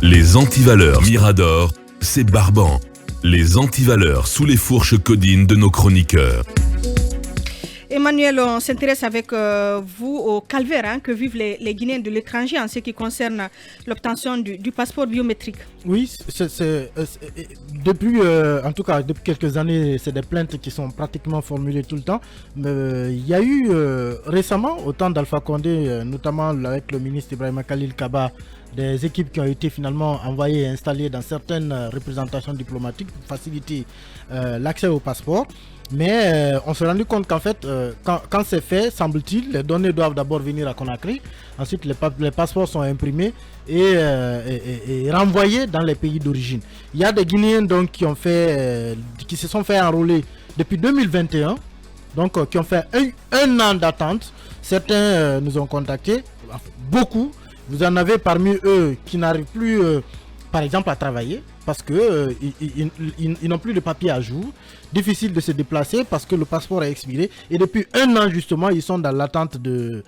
Les antivaleurs Mirador, c'est barbant. Les antivaleurs sous les fourches codines de nos chroniqueurs. Emmanuel, on s'intéresse avec vous au calvaire que vivent les Guinéens de l'étranger en ce qui concerne l'obtention du passeport biométrique. Oui, depuis quelques années, c'est des plaintes qui sont pratiquement formulées tout le temps. Mais il y a eu récemment, au temps d'Alpha Condé, notamment avec le ministre Ibrahima Khalil Kaba, des équipes qui ont été finalement envoyées et installées dans certaines représentations diplomatiques pour faciliter l'accès au passeport. Mais on s'est rendu compte qu'en fait, quand c'est fait, semble-t-il, les données doivent d'abord venir à Conakry. Ensuite, les passeports sont imprimés et renvoyés dans les pays d'origine. Il y a des Guinéens donc, qui se sont fait enrôler depuis 2021, donc qui ont fait un an d'attente. Certains nous ont contactés, beaucoup. Vous en avez parmi eux qui n'arrivent plus, par exemple, à travailler parce que ils n'ont plus de papier à jour. Difficile de se déplacer parce que le passeport est expiré. Et depuis un an, justement, ils sont dans l'attente de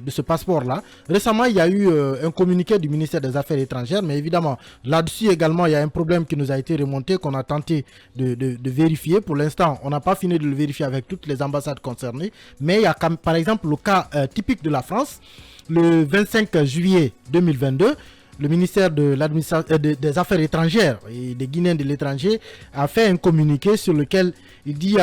ce passeport-là. Récemment, il y a eu un communiqué du ministère des Affaires étrangères. Mais évidemment, là-dessus également, il y a un problème qui nous a été remonté, qu'on a tenté de vérifier. Pour l'instant, on n'a pas fini de le vérifier avec toutes les ambassades concernées. Mais il y a, par exemple, le cas typique de la France. Le 25 juillet 2022, le ministère des Affaires étrangères et des Guinéens de l'étranger a fait un communiqué sur lequel il dit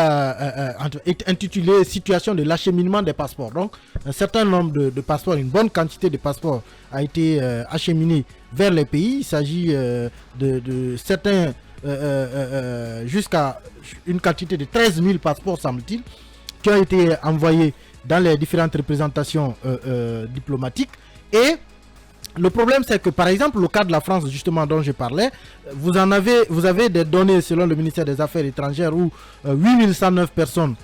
intitulé Situation de l'acheminement des passeports. Donc, un certain nombre de passeports, une bonne quantité de passeports a été acheminé vers les pays. Il s'agit de certains jusqu'à une quantité de 13 000 passeports, semble-t-il, qui ont été envoyés dans les différentes représentations diplomatiques. Et le problème, c'est que, par exemple, le cas de la France, justement, dont je parlais, vous avez des données selon le ministère des Affaires étrangères où 8109 personnes,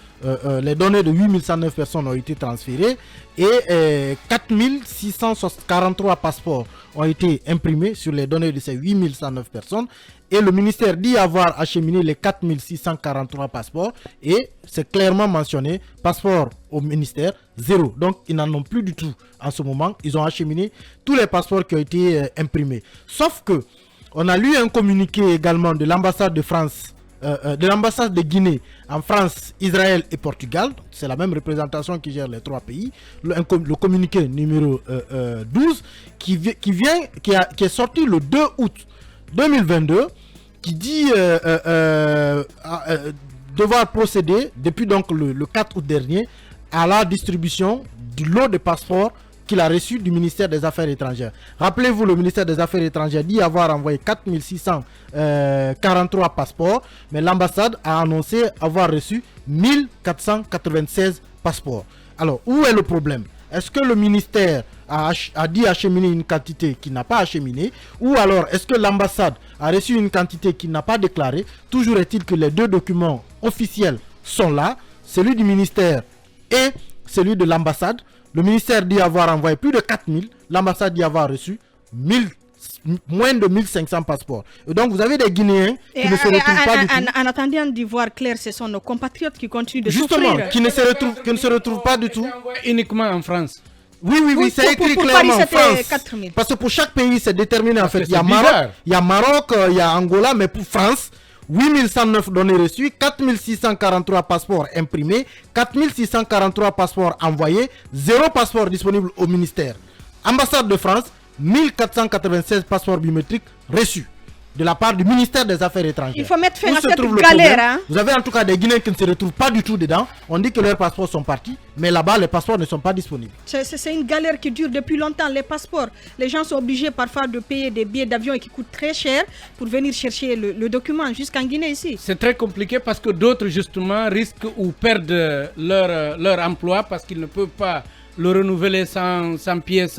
les données de 8109 personnes ont été transférées et 4643 passeports ont été imprimés sur les données de ces 8109 personnes. Et le ministère dit avoir acheminé les 4643 passeports et c'est clairement mentionné, passeport au ministère, 0. Donc ils n'en ont plus du tout en ce moment. Ils ont acheminé tous les passeports qui ont été imprimés. Sauf que on a lu un communiqué également de l'ambassade de France, de l'ambassade de Guinée en France, Israël et Portugal. C'est la même représentation qui gère les trois pays. Le communiqué numéro 12 qui est sorti le 2 août 2022 qui dit devoir procéder depuis donc le 4 août dernier à la distribution du lot de passeports qu'il a reçu du ministère des Affaires étrangères. Rappelez-vous, le ministère des Affaires étrangères dit avoir envoyé 4643 passeports, mais l'ambassade a annoncé avoir reçu 1496 passeports. Alors, où est le problème? Est-ce que le ministère a dit acheminer une quantité qui n'a pas acheminé, ou alors est-ce que l'ambassade a reçu une quantité qui n'a pas déclarée? Toujours est-il que les deux documents officiels sont là, celui du ministère et celui de l'ambassade. Le ministère dit avoir envoyé plus de 4000, l'ambassade dit avoir reçu moins de 1500 passeports. Et donc vous avez des Guinéens qui ne se retrouvent pas du tout. En attendant d'y voir clair, ce sont nos compatriotes qui continuent de justement, souffrir. Qui ne se retrouvent pas du tout. Uniquement en France. Oui, c'est écrit clairement en France. 4000. Parce que pour chaque pays, c'est déterminé en fait. Il y a Maroc, il y a Angola, mais pour France, 8109 données reçues, 4643 passeports imprimés, 4643 passeports envoyés, 0 passeport disponible au ministère. Ambassade de France, 1496 passeports biométriques reçus de la part du ministère des Affaires étrangères. Il faut mettre fin Où à se cette trouve le galère. problème? Vous avez en tout cas des Guinéens qui ne se retrouvent pas du tout dedans. On dit que leurs passeports sont partis, mais là-bas, les passeports ne sont pas disponibles. C'est une galère qui dure depuis longtemps. Les passeports, les gens sont obligés parfois de payer des billets d'avion et qui coûtent très cher pour venir chercher le document jusqu'en Guinée ici. C'est très compliqué parce que d'autres justement risquent ou perdent leur emploi parce qu'ils ne peuvent pas le renouveler sans pièce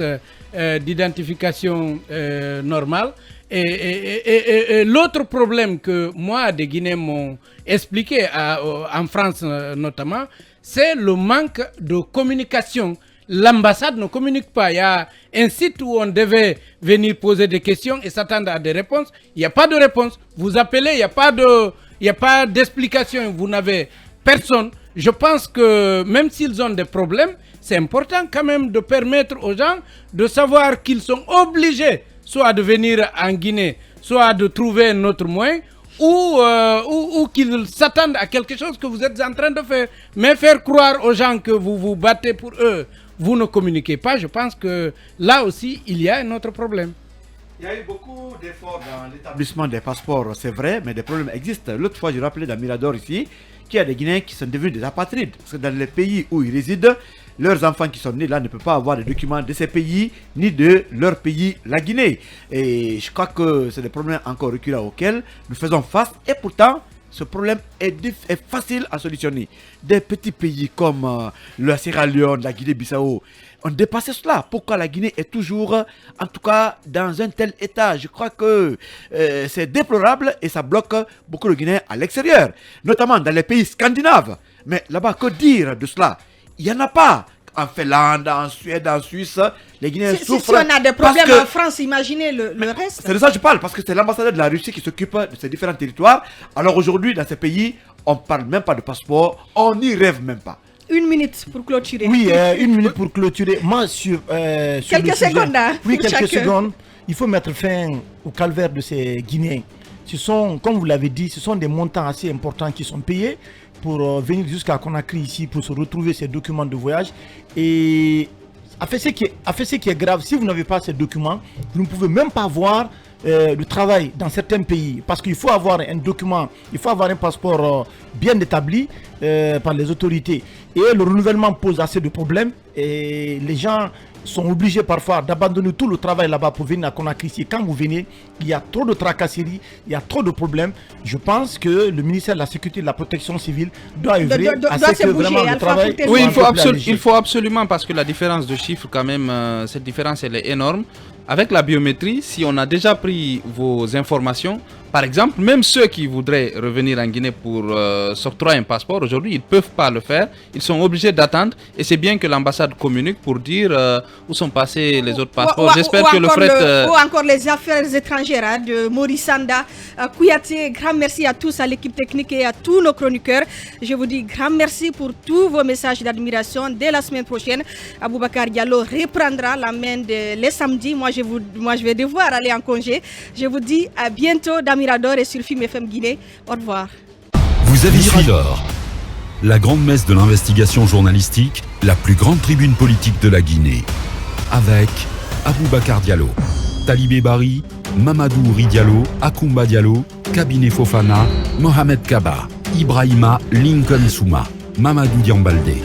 d'identification normale. Et l'autre problème que moi, des Guinéens m'ont expliqué en France notamment, c'est le manque de communication. L'ambassade ne communique pas. Il y a un site où on devait venir poser des questions et s'attendre à des réponses. Il n'y a pas de réponse. Vous appelez, il n'y a pas d'explication. Vous n'avez personne. Je pense que même s'ils ont des problèmes, c'est important quand même de permettre aux gens de savoir qu'ils sont obligés soit de venir en Guinée, soit de trouver un autre moyen, ou qu'ils s'attendent à quelque chose que vous êtes en train de faire. Mais faire croire aux gens que vous vous battez pour eux, vous ne communiquez pas, je pense que là aussi, il y a un autre problème. Il y a eu beaucoup d'efforts dans l'établissement des passeports, c'est vrai, mais des problèmes existent. L'autre fois, je rappelais dans Mirador ici, qu'il y a des Guinéens qui sont devenus des apatrides. Parce que dans les pays où ils résident, leurs enfants qui sont nés là ne peuvent pas avoir des documents de ces pays, ni de leur pays, la Guinée. Et je crois que c'est des problèmes encore récurrents auxquels nous faisons face. Et pourtant, ce problème est facile à solutionner. Des petits pays comme la Sierra Leone, la Guinée-Bissau, ont dépassé cela. Pourquoi la Guinée est toujours, en tout cas, dans un tel état? Je crois que c'est déplorable et ça bloque beaucoup de Guinéens à l'extérieur, notamment dans les pays scandinaves. Mais là-bas, que dire de cela? Il n'y en a pas. En Finlande, en Suède, en Suisse, les Guinéens souffrent. Si on a des problèmes en France, imaginez le reste. C'est de ça que je parle, parce que c'est l'ambassadeur de la Russie qui s'occupe de ces différents territoires. Alors aujourd'hui, dans ces pays, on ne parle même pas de passeport, on n'y rêve même pas. Une minute pour clôturer. Oui, une minute pour clôturer. Moi, sur quelques secondes. Oui, quelques secondes. Il faut mettre fin au calvaire de ces Guinéens. Ce sont, comme vous l'avez dit, ce sont des montants assez importants qui sont payés pour venir jusqu'à Conakry ici pour se retrouver ces documents de voyage. Et a fait ce qui est grave, si vous n'avez pas ces documents, vous ne pouvez même pas voir le travail dans certains pays. Parce qu'il faut avoir un document, il faut avoir un passeport bien établi par les autorités. Et le renouvellement pose assez de problèmes. Et les gens sont obligés parfois d'abandonner tout le travail là-bas pour venir à Conakry. Et quand vous venez, il y a trop de tracasseries, il y a trop de problèmes. Je pense que le ministère de la Sécurité et de la Protection civile doit œuvrer à ce que vraiment le travail... Oui, il faut absolument, parce que la différence de chiffres quand même, cette différence elle est énorme. Avec la biométrie, si on a déjà pris vos informations, par exemple, même ceux qui voudraient revenir en Guinée pour s'octroyer un passeport, aujourd'hui, ils ne peuvent pas le faire. Ils sont obligés d'attendre. Et c'est bien que l'ambassade communique pour dire où sont passés les autres passeports. J'espère que le fret... Ou encore les affaires étrangères de Maurice Sanda, Kouyaté. Grand merci à tous, à l'équipe technique et à tous nos chroniqueurs. Je vous dis grand merci pour tous vos messages d'admiration. Dès la semaine prochaine, Aboubacar Diallo reprendra la main les samedis. Moi, je vais devoir aller en congé. Je vous dis à bientôt dans Mirador et sur Film FM Guinée. Au revoir. Vous avez suivi la grande messe de l'investigation journalistique, la plus grande tribune politique de la Guinée. Avec Aboubacar Diallo, Talibé Bari, Mamadou Ouri Diallo, Akoumba Diallo, Kabinet Fofana, Mohamed Kaba, Ibrahima Lincoln Souma, Mamadou Diambaldé.